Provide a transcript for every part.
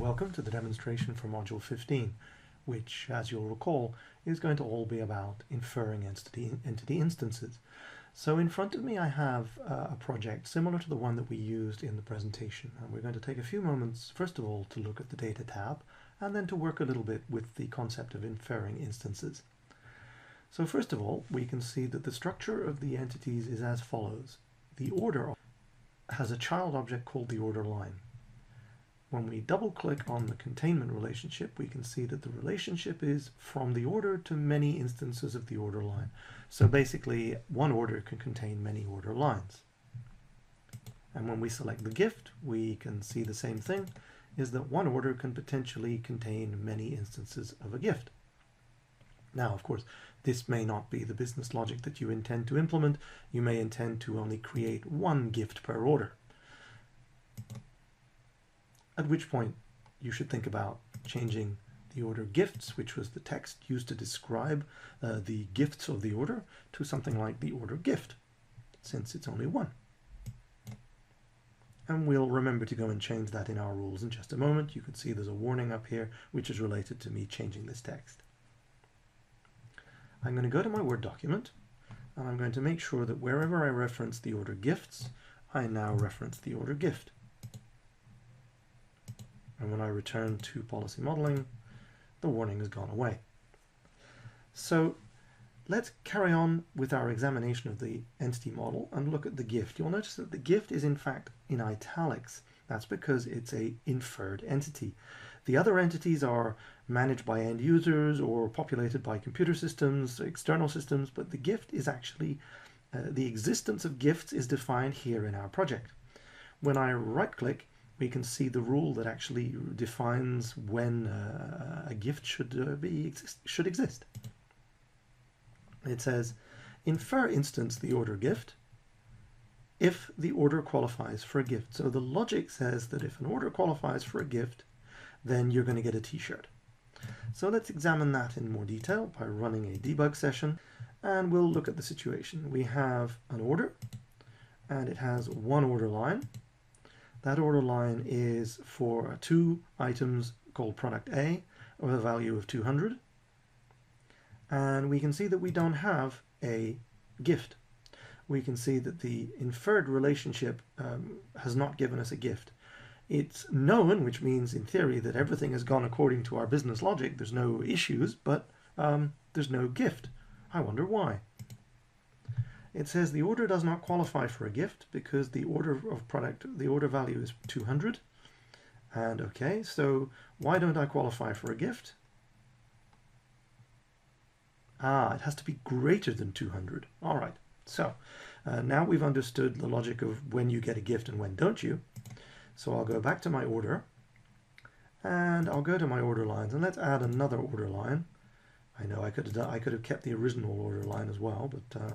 welcome to the demonstration for Module 15, which, as you'll recall, is going to all be about inferring entity instances. So in front of me I have a project similar to the one that we used in the presentation, and we're going to take a few moments, first of all, to look at the Data tab, and then to work a little bit with the concept of inferring instances. So first of all, we can see that the structure of the entities is as follows. The order has a child object called the order line. When we double click on the containment relationship, we can see that the relationship is from the order to many instances of the order line. So basically, one order can contain many order lines. And when we select the gift, we can see the same thing, is that one order can potentially contain many instances of a gift. Now, of course, this may not be the business logic that you intend to implement. You may intend to only create one gift per order. At which point you should think about changing the order gifts, which was the text used to describe the gifts of the order, to something like the order gift, since it's only one. And we'll remember to go and change that in our rules in just a moment. You can see there's a warning up here, which is related to me changing this text. I'm going to go to my Word document, and I'm going to make sure that wherever I reference the order gifts, I now reference the order gift. And when I return to policy modeling, the warning has gone away. So let's carry on with our examination of the entity model and look at the gift. You'll notice that the gift is in fact in italics. That's because it's an inferred entity. The other entities are managed by end users or populated by computer systems, external systems, but the gift is actually, the existence of gifts is defined here in our project. When I right-click, we can see the rule that actually defines when a gift should exist. It says, infer instance the order gift if the order qualifies for a gift. So the logic says that if an order qualifies for a gift, then you're going to get a t-shirt. So let's examine that in more detail by running a debug session, and we'll look at the situation. We have an order, and it has one order line. That order line is for two items called product A with a value of 200. And we can see that we don't have a gift. We can see that the inferred relationship has not given us a gift. It's known, which means in theory that everything has gone according to our business logic. There's no issues, but there's no gift. I wonder why. It says the order does not qualify for a gift because the order of product, the order value is 200. And okay, so why don't I qualify for a gift? It has to be greater than 200. All right, so now we've understood the logic of when you get a gift and when don't you. So I'll go back to my order, and I'll go to my order lines, and let's add another order line. I know I could have kept the original order line as well, but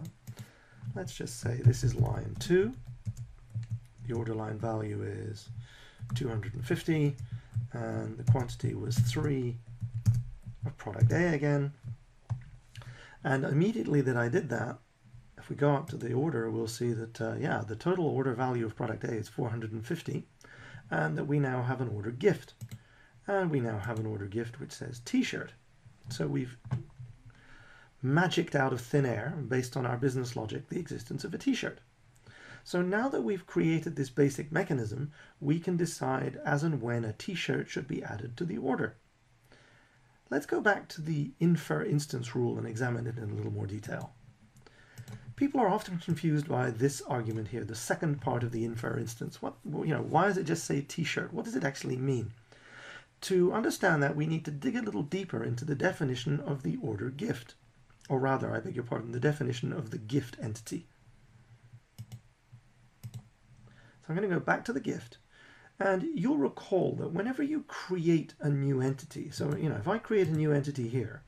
let's just say this is line 2. The order line value is 250, and the quantity was 3 of product A again. And immediately that I did that, if we go up to the order, we'll see that, yeah, the total order value of product A is 450, and that we now have an order gift. And we now have an order gift which says t-shirt. So we've magicked out of thin air, based on our business logic, the existence of a t-shirt. So now that we've created this basic mechanism, we can decide as and when a t-shirt should be added to the order. Let's go back to the infer instance rule and examine it in a little more detail. People are often confused by this argument here, the second part of the infer instance. Why does it just say t-shirt? What does it actually mean? To understand that, we need to dig a little deeper into the definition of the order gift. Or rather, I beg your pardon, the definition of the gift entity. So I'm going to go back to the gift, and you'll recall that whenever you create a new entity, so if I create a new entity here,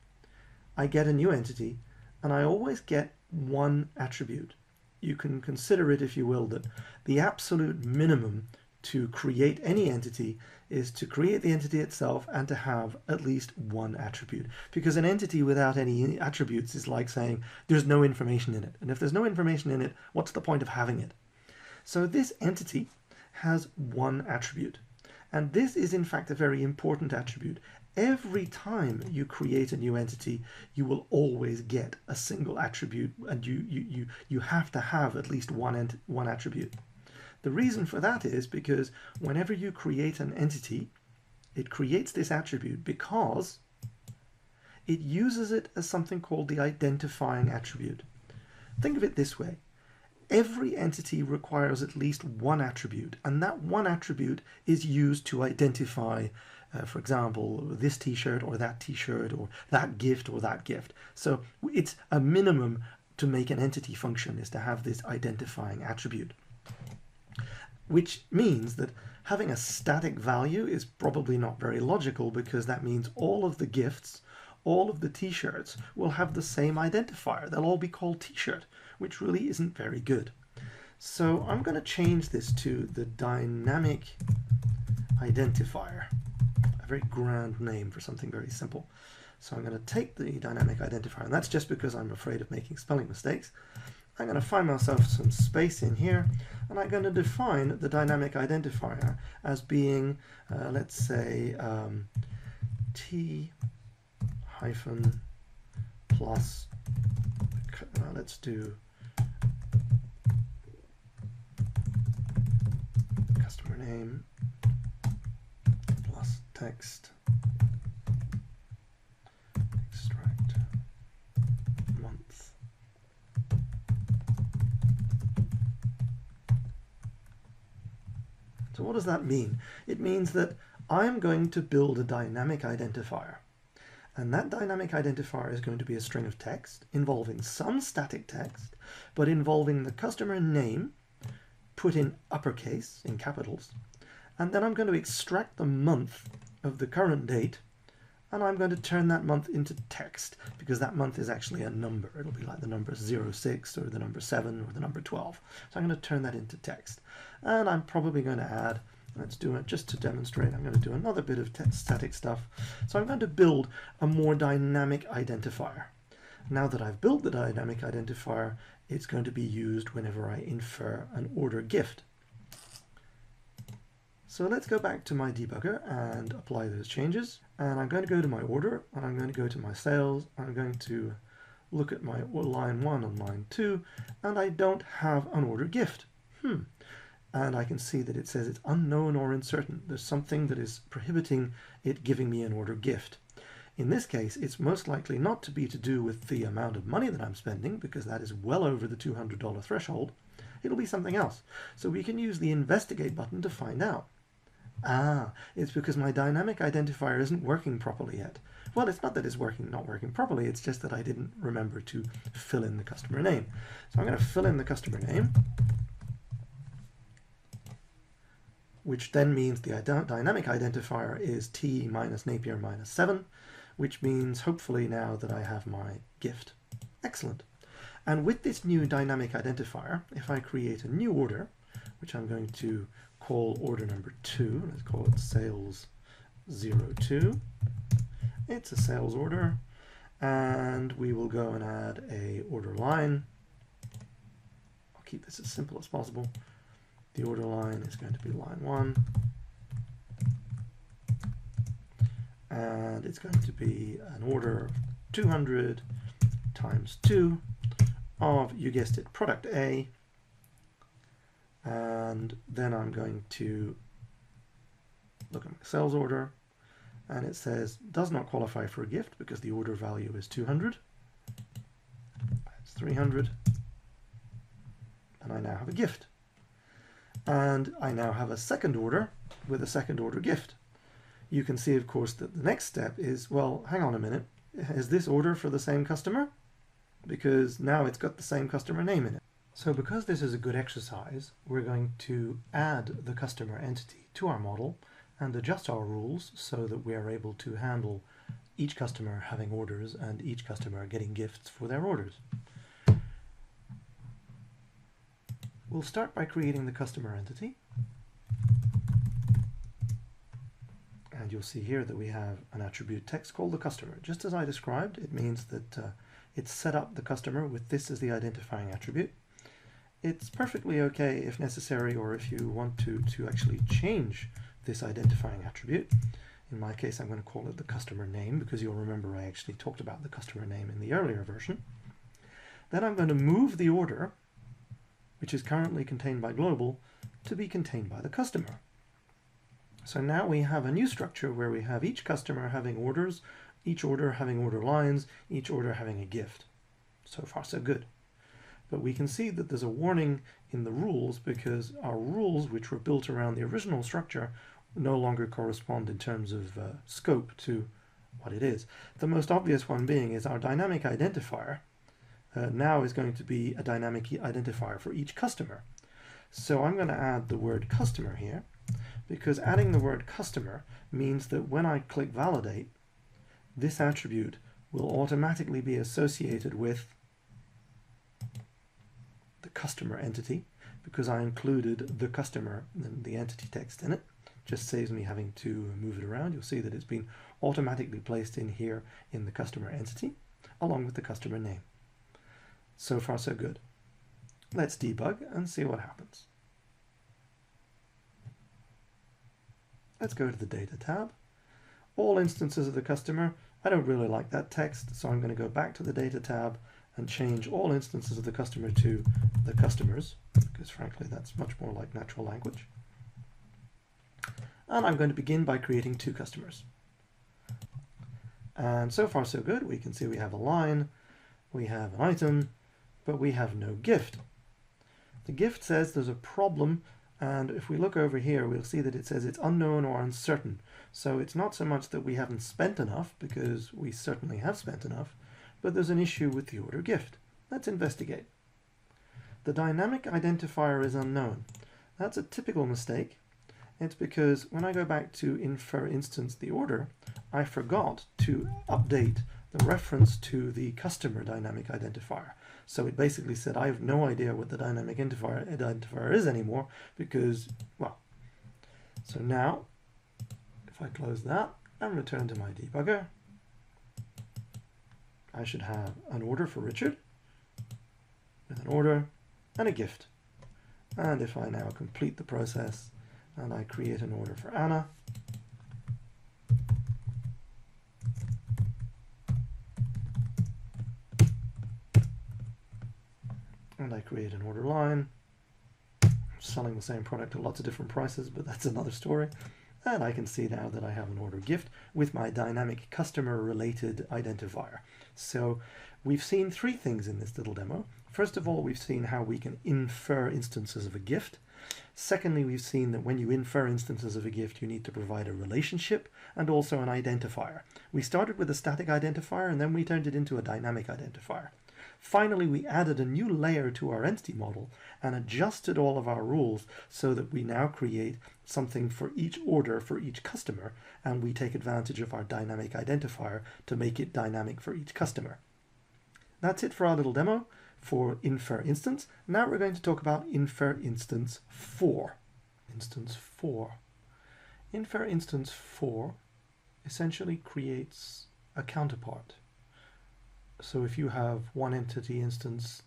I get a new entity, and I always get one attribute. You can consider it, if you will, that the absolute minimum to create any entity is to create the entity itself and to have at least one attribute. Because an entity without any attributes is like saying there's no information in it. And if there's no information in it, what's the point of having it? So this entity has one attribute. And this is in fact a very important attribute. Every time you create a new entity, you will always get a single attribute, and you have to have at least one attribute. The reason for that is because whenever you create an entity, it creates this attribute because it uses it as something called the identifying attribute. Think of it this way. Every entity requires at least one attribute, and that one attribute is used to identify, for example, this t-shirt or that t-shirt or that gift or that gift. So it's a minimum to make an entity function is to have this identifying attribute, which means that having a static value is probably not very logical, because that means all of the gifts, all of the t-shirts will have the same identifier. They'll all be called t-shirt, which really isn't very good. So I'm going to change this to the dynamic identifier, a very grand name for something very simple. So I'm going to take the dynamic identifier, and that's just because I'm afraid of making spelling mistakes. I'm going to find myself some space in here, and I'm going to define the dynamic identifier as being, let's say, t hyphen plus, let's do customer name plus text extract month. So what does that mean? It means that I'm going to build a dynamic identifier. And that dynamic identifier is going to be a string of text involving some static text, but involving the customer name put in uppercase, in capitals. And then I'm going to extract the month of the current date, and I'm going to turn that month into text, because that month is actually a number. It'll be like the number 06 or the number 7 or the number 12. So I'm going to turn that into text. And I'm probably going to add, let's do it just to demonstrate, I'm going to do another bit of static stuff. So I'm going to build a more dynamic identifier. Now that I've built the dynamic identifier, it's going to be used whenever I infer an order gift. So let's go back to my debugger and apply those changes. And I'm going to go to my order, and I'm going to go to my sales. I'm going to look at my line 1 and line 2, and I don't have an order gift. And I can see that it says it's unknown or uncertain. There's something that is prohibiting it giving me an order gift. In this case, it's most likely not to be to do with the amount of money that I'm spending, because that is well over the $200 threshold. It'll be something else. So we can use the investigate button to find out. It's because my dynamic identifier isn't working properly yet. Well, it's not that it's not working properly, it's just that I didn't remember to fill in the customer name. So I'm going to fill in the customer name, which then means the dynamic identifier is t minus Napier minus 7, which means hopefully now that I have my gift. Excellent. And with this new dynamic identifier, if I create a new order, which I'm going to call order number 2, let's call it sales 02. It's a sales order, and we will go and add a order line. I'll keep this as simple as possible. The order line is going to be line 1, and it's going to be an order of 200 times 2 of, you guessed it, product A, and then I'm going to look at my sales order, and it says does not qualify for a gift because the order value is 200. That's 300, and I now have a gift. And I now have a second order with a second order gift. You can see, of course, that the next step is, well, hang on a minute, is this order for the same customer? Because now it's got the same customer name in it. So because this is a good exercise, we're going to add the customer entity to our model and adjust our rules so that we are able to handle each customer having orders and each customer getting gifts for their orders. We'll start by creating the customer entity. And you'll see here that we have an attribute text called the customer. Just as I described, it means that it's set up the customer with this as the identifying attribute. It's perfectly okay if necessary, or if you want to actually change this identifying attribute. In my case, I'm going to call it the customer name, because you'll remember I actually talked about the customer name in the earlier version. Then I'm going to move the order, which is currently contained by global, to be contained by the customer. So now we have a new structure where we have each customer having orders, each order having order lines, each order having a gift. So far, so good. But we can see that there's a warning in the rules because our rules, which were built around the original structure, no longer correspond in terms of scope to what it is. The most obvious one being is our dynamic identifier now is going to be a dynamic identifier for each customer. So I'm going to add the word customer here, because adding the word customer means that when I click validate, this attribute will automatically be associated with the customer entity, because I included the customer and the entity text in it. Just saves me having to move it around. You'll see that it's been automatically placed in here in the customer entity, along with the customer name. So far, so good. Let's debug and see what happens. Let's go to the Data tab. All instances of the customer. I don't really like that text, so I'm going to go back to the Data tab and change all instances of the customer to the customers, because frankly that's much more like natural language. And I'm going to begin by creating two customers. And so far so good. We can see we have a line, we have an item, but we have no gift. The gift says there's a problem, and if we look over here, we'll see that it says it's unknown or uncertain. So it's not so much that we haven't spent enough, because we certainly have spent enough, but there's an issue with the order gift. Let's investigate. The dynamic identifier is unknown. That's a typical mistake. It's because when I go back to infer instance the order, I forgot to update the reference to the customer dynamic identifier. So it basically said I have no idea what the dynamic identifier is anymore because, well, so now if I close that and return to my debugger, I should have an order for Richard with an order and a gift. And if I now complete the process and I create an order for Anna, and I create an order line, I'm selling the same product at lots of different prices, but that's another story. And I can see now that I have an order gift with my dynamic customer related identifier. So we've seen three things in this little demo. First of all, we've seen how we can infer instances of a gift. Secondly, we've seen that when you infer instances of a gift, you need to provide a relationship and also an identifier. We started with a static identifier and then we turned it into a dynamic identifier. Finally, we added a new layer to our entity model and adjusted all of our rules so that we now create something for each order for each customer, and we take advantage of our dynamic identifier to make it dynamic for each customer. That's it for our little demo for Infer Instance. Now we're going to talk about Infer Instance 4. Instance 4. Infer Instance 4 essentially creates a counterpart. So if you have one entity instance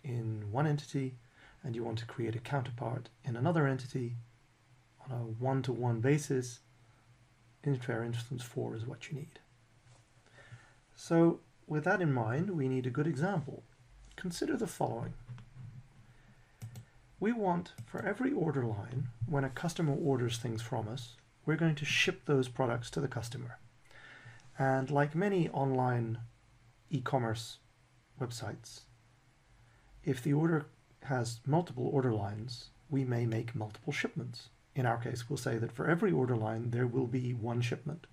in one entity and you want to create a counterpart in another entity on a one-to-one basis, Infer Instance 4 is what you need. So with that in mind, we need a good example. Consider the following. We want, for every order line, when a customer orders things from us, we're going to ship those products to the customer. And like many online e-commerce websites, if the order has multiple order lines, we may make multiple shipments. In our case, we'll say that for every order line, there will be one shipment.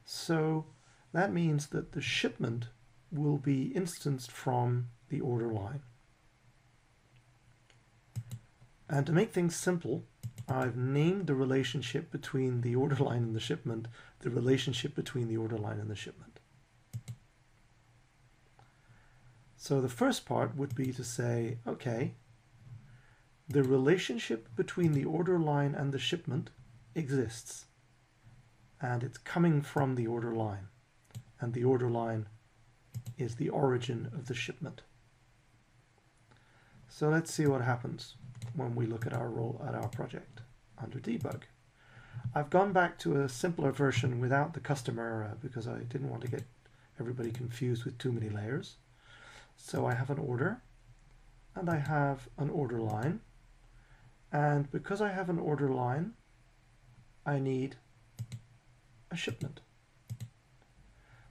So that means that the shipment will be instanced from the order line. And to make things simple, I've named the relationship between the order line and the shipment the relationship between the order line and the shipment. So the first part would be to say, okay, the relationship between the order line and the shipment exists, and it's coming from the order line, and the order line is the origin of the shipment. So let's see what happens when we look at our project. under debug. I've gone back to a simpler version without the customer because I didn't want to get everybody confused with too many layers. So I have an order, and I have an order line, and because I have an order line, I need a shipment.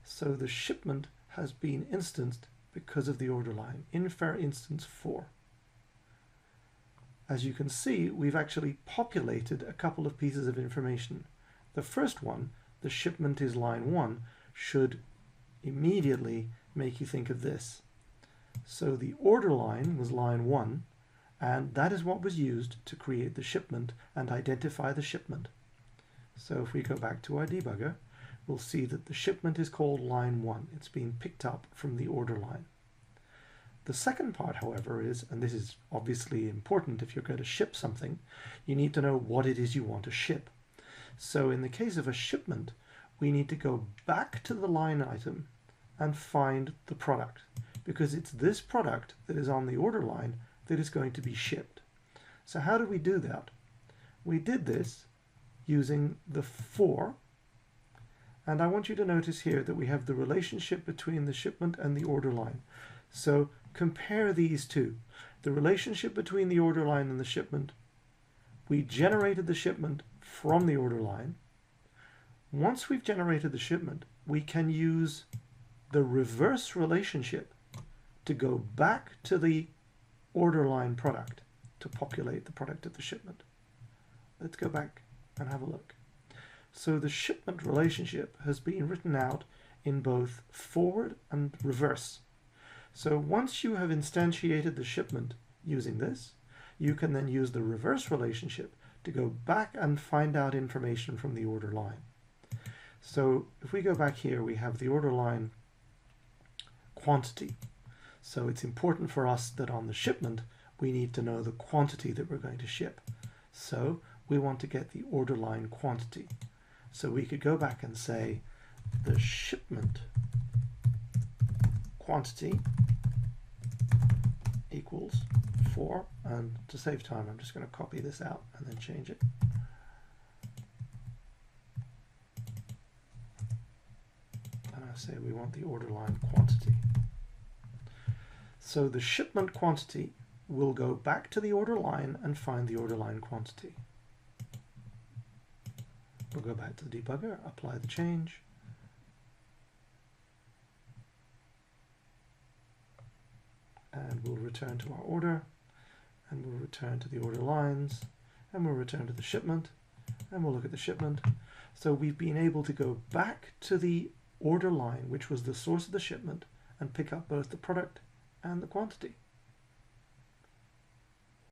So the shipment has been instanced because of the order line, infer instance 4. As you can see, we've actually populated a couple of pieces of information. The first one, the shipment is line 1, should immediately make you think of this. So the order line was line 1, and that is what was used to create the shipment and identify the shipment. So if we go back to our debugger, we'll see that the shipment is called line 1. It's being picked up from the order line. The second part, however, is, and this is obviously important if you're going to ship something, you need to know what it is you want to ship. So in the case of a shipment, we need to go back to the line item and find the product, because it's this product that is on the order line that is going to be shipped. So how do we do that? We did this using the for, and I want you to notice here that we have the relationship between the shipment and the order line. So compare these two. The relationship between the order line and the shipment, we generated the shipment from the order line. Once we've generated the shipment, we can use the reverse relationship to go back to the order line product to populate the product of the shipment. Let's go back and have a look. So the shipment relationship has been written out in both forward and reverse. So once you have instantiated the shipment using this, you can then use the reverse relationship to go back and find out information from the order line. So if we go back here, we have the order line quantity. So it's important for us that on the shipment, we need to know the quantity that we're going to ship. So we want to get the order line quantity. So we could go back and say the shipment quantity equals 4, and to save time I'm just going to copy this out and then change it. And I say we want the order line quantity. So the shipment quantity will go back to the order line and find the order line quantity. We'll go back to the debugger, apply the change, and we'll return to our order, and we'll return to the order lines, and we'll return to the shipment, and we'll look at the shipment. So we've been able to go back to the order line, which was the source of the shipment, and pick up both the product and the quantity.